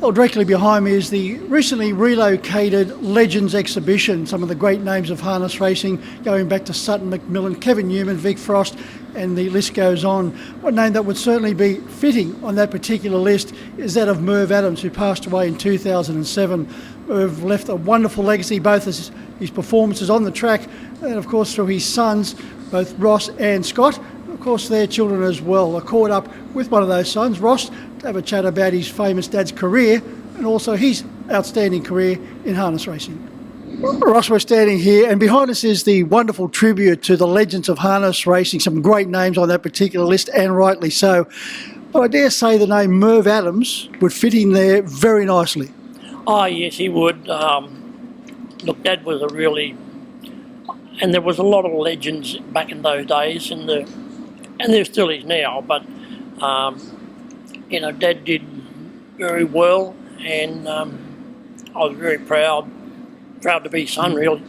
Well, directly behind me is the recently relocated Legends exhibition. Some of the great names of harness racing going back to Sutton McMillan, Kevin Newman, Vic Frost, and the list goes on. One name that would certainly be fitting on that particular list is that of Merv Adams, who passed away in 2007. Merv left a wonderful legacy, both as his performances on the track and, of course, through his sons, both Ross and Scott. Of course, their children as well. I caught up with one of those sons, Ross, to have a chat about his famous dad's career and also his outstanding career in harness racing. Ross, we're standing here and behind us is the wonderful tribute to the legends of harness racing, some great names on that particular list and rightly so. But I dare say the name Merv Adams would fit in there very nicely. Oh yes, he would. Look, Dad was a really, and there was a lot of legends back in those days, and there still is now. But Dad did very well, and I was very proud to be his son, really.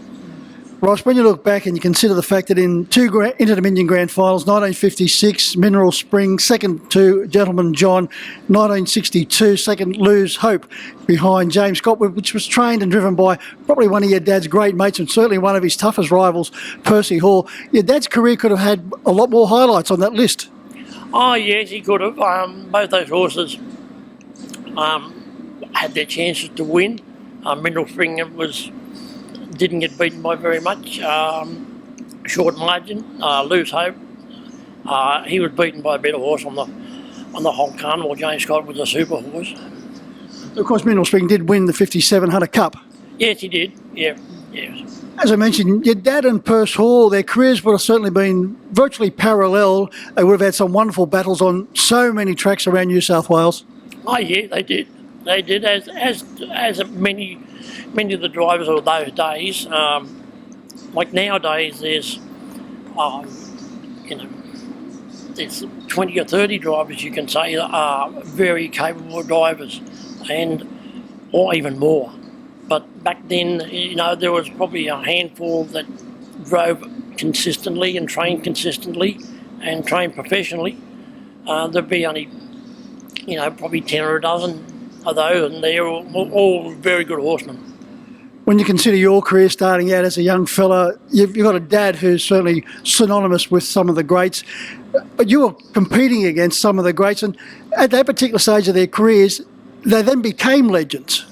Ross, when you look back and you consider the fact that in two Inter-Dominion Grand Finals, 1956, Mineral Springs, second to Gentleman John, 1962, second Lose Hope behind James Scott, which was trained and driven by probably one of your dad's great mates and certainly one of his toughest rivals, Percy Hall. Your dad's career could have had a lot more highlights on that list. Oh yes, he could have. Both those horses had their chances to win. Mineral Spring didn't get beaten by very much, short margin. Lose Hope, he was beaten by a better horse on the whole carnival. James Scott was a super horse. Of course, Mineral Spring did win the 57 Hunter Cup. Yes, he did. Yeah, yes. As I mentioned, your dad and Percy Hall, their careers would have certainly been virtually parallel. They would have had some wonderful battles on so many tracks around New South Wales. Oh yeah, they did. They did, as many of the drivers of those days. Like nowadays, there's there's 20 or 30 drivers you can say are very capable drivers, or even more. But back then, there was probably a handful that drove consistently and trained consistently and trained professionally. There'd be only, probably 10 or a dozen of those, and they're all very good horsemen. When you consider your career starting out as a young fella, you've got a dad who's certainly synonymous with some of the greats, but you were competing against some of the greats, and at that particular stage of their careers, they then became legends.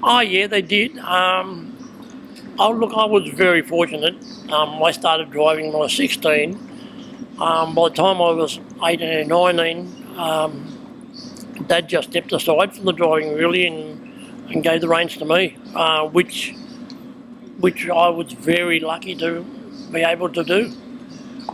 Oh yeah, they did. I was very fortunate. I started driving when I was 16. By the time I was 18 and 19, Dad just stepped aside from the driving really and gave the reins to me, which I was very lucky to be able to do.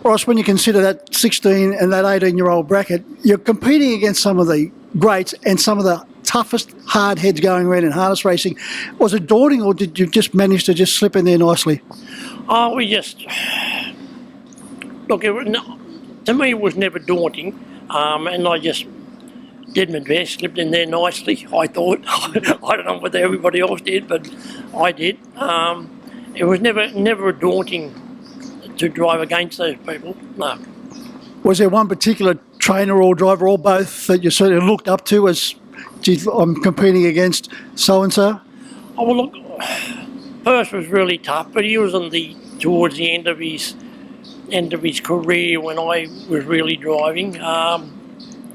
Ross, when you consider that 16 and that 18-year-old bracket, you're competing against some of the greats and some of the toughest hard heads going around in harness racing. Was it daunting, or did you just manage to just slip in there nicely? Oh, look, to me it was never daunting, and I just did my best, slipped in there nicely, I thought. I don't know whether everybody else did, but I did. It was never daunting to drive against those people, no. Was there one particular trainer or driver or both that you certainly looked up to as, geez, I'm competing against so-and-so? Oh, well, look, Perth was really tough, but he was towards the end of his career when I was really driving.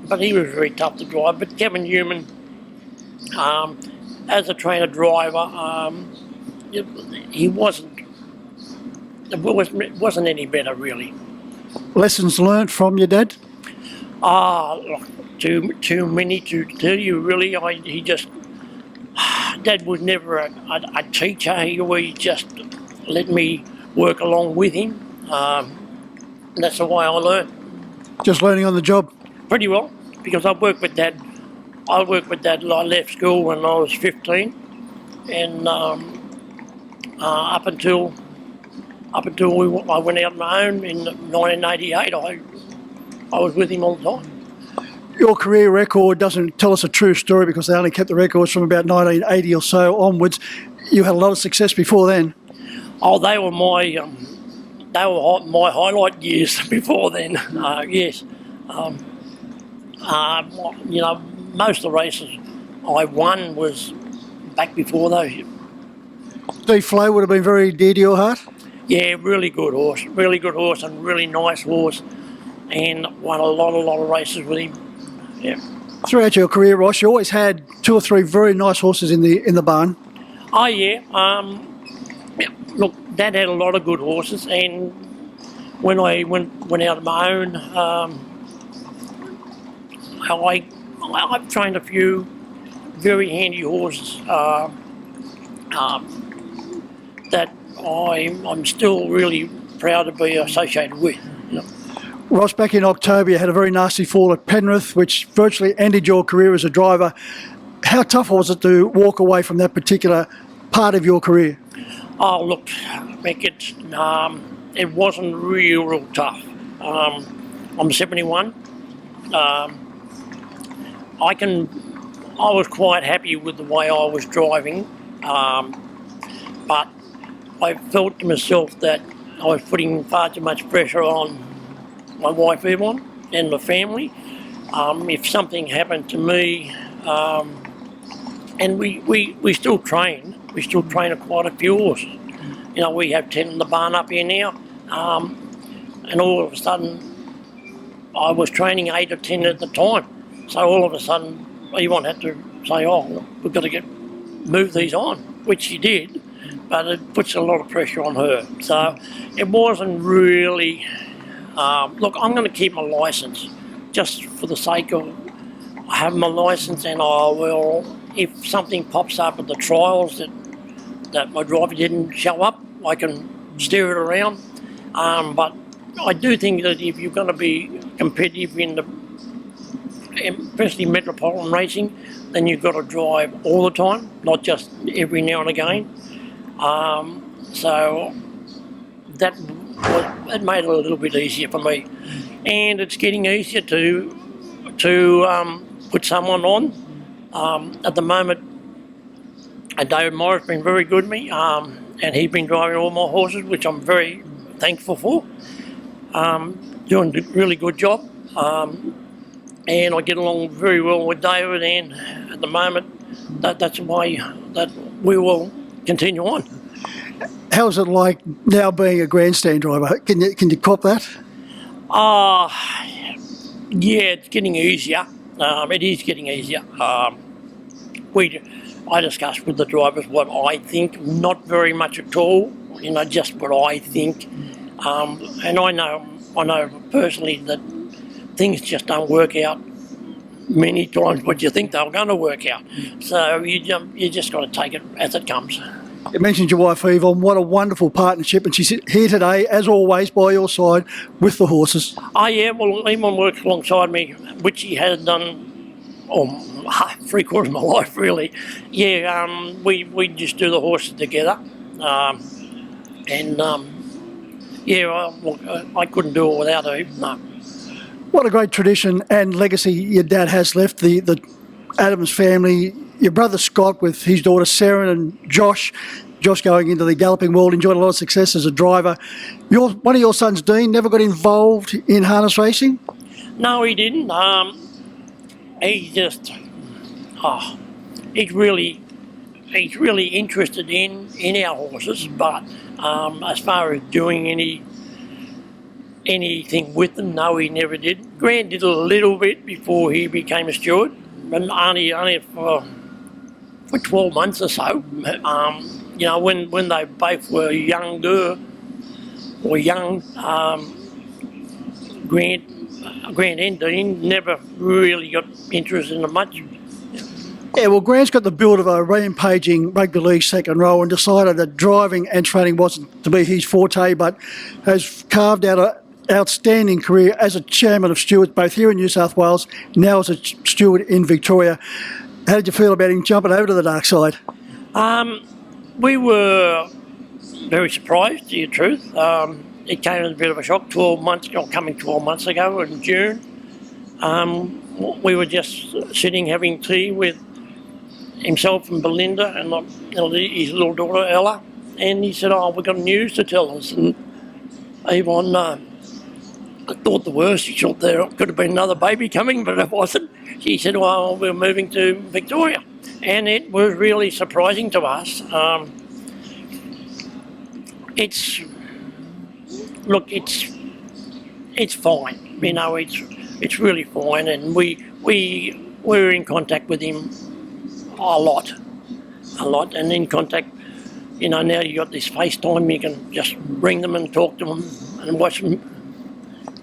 But he was very tough to drive. But Kevin Newman, as a trainer driver, he wasn't any better really. Lessons learnt from your dad? Too many to tell you really. Dad was never a teacher. He just let me work along with him. That's the way I learned. Just learning on the job? Pretty well, because I worked with Dad. I left school when I was 15, and up until I went out on my own in 1988, I was with him all the time. Your career record doesn't tell us a true story because they only kept the records from about 1980 or so onwards. You had a lot of success before then. Oh, they were my highlight years before then. Yes. Most of the races I won was back before those. Steve Flo would have been very dear to your heart. Yeah, really good horse and really nice horse, and won a lot of races with him. Yeah. Throughout your career, Ross, you always had 2 or 3 very nice horses in the barn. Oh yeah. Yeah, look, Dad had a lot of good horses, and when I went out on my own, I've trained a few very handy horses that I'm still really proud to be associated with. You know. Ross, back in October, you had a very nasty fall at Penrith, which virtually ended your career as a driver. How tough was it to walk away from that particular part of your career? Oh look, Mick, it wasn't real tough. I'm 71. I was quite happy with the way I was driving, but I felt to myself that I was putting far too much pressure on my wife Yvonne and the family. If something happened to me, and we still train. We still train quite a few horses. You know, we have 10 in the barn up here now, and all of a sudden I was training 8 or 10 at the time. So all of a sudden Yvonne had to say, oh, we've got to move these on, which she did, but it puts a lot of pressure on her. So it wasn't really, look, I'm going to keep my licence just for the sake of having my licence, and I will, if something pops up at the trials that my driver didn't show up, I can steer it around. But I do think that if you're going to be competitive especially metropolitan racing, then you've got to drive all the time, not just every now and again. So it made it a little bit easier for me, and it's getting easier to put someone on. At the moment, David Morris has been very good to me, and he's been driving all my horses, which I'm very thankful for. Doing a really good job, and I get along very well with David, and at the moment that's the way that we will continue on. How's it like now being a grandstand driver? Can you cop that? Yeah, it's getting easier. It is getting easier. I discuss with the drivers what I think, not very much at all, you know, just what I think. And I know personally that things just don't work out many times what you think they're going to work out. So you just got to take it as it comes. You mentioned your wife Yvonne. What a wonderful partnership, and she's here today, as always, by your side with the horses. Oh yeah, well, Yvonne works alongside me, which she has done 3/4 of my life, really. Yeah, we just do the horses together, yeah, I couldn't do it without her. No. What a great tradition and legacy your dad has left, the Adams family. Your brother Scott with his daughter Sarah and Josh going into the galloping world, enjoyed a lot of success as a driver. One of your sons, Dean, never got involved in harness racing? No, he didn't. He just, he's really interested in our horses, but as far as doing anything with them, no, he never did. Grant did a little bit before he became a steward, and only for 12 months or so. You know, when they both were younger or young, Grant and Dean never really got interested in it much. Yeah, well, Grant's got the build of a rampaging rugby league second row and decided that driving and training wasn't to be his forte, but has carved out an outstanding career as a chairman of stewards, both here in New South Wales, now as a steward in Victoria. How did you feel about him jumping over to the dark side? We were very surprised, to tell you the truth. It came as a bit of a shock 12 months ago in June. We were just sitting having tea with himself and Belinda and his little daughter Ella, and he said, "Oh, we've got news to tell us." And Yvonne, I thought the worst. She thought there could have been another baby coming, but it wasn't. She said, "Well, we're moving to Victoria." and it was really surprising to us. It's look, it's fine. You know, it's really fine, and we're in contact with him a lot, and in contact. You know, now you got this FaceTime, you can just ring them and talk to them and watch them.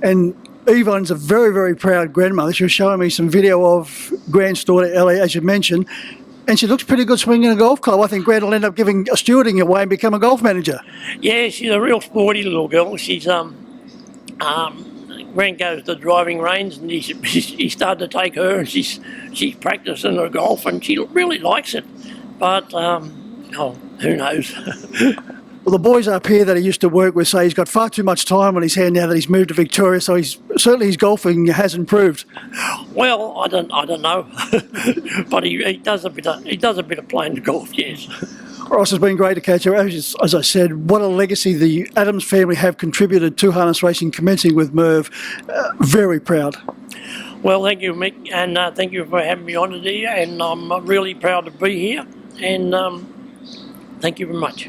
And Yvonne's a very, very proud grandmother. She was showing me some video of Grant's daughter Ellie, as you mentioned, and she looks pretty good swinging a golf club. I think Grant will end up giving a stewarding away and become a golf manager. Yeah, she's a real sporty little girl. She's Grant goes to the driving range, and he started to take her, and she's practicing her golf, and she really likes it. But who knows? Well, the boys up here that he used to work with say he's got far too much time on his hand now that he's moved to Victoria, so certainly his golfing has improved. Well, I don't know, but he does a bit of playing golf, yes. Ross, it's been great to catch you. As I said, what a legacy the Adams family have contributed to harness racing, commencing with Merv. Very proud. Well, thank you, Mick, and thank you for having me on today, and I'm really proud to be here, and thank you very much.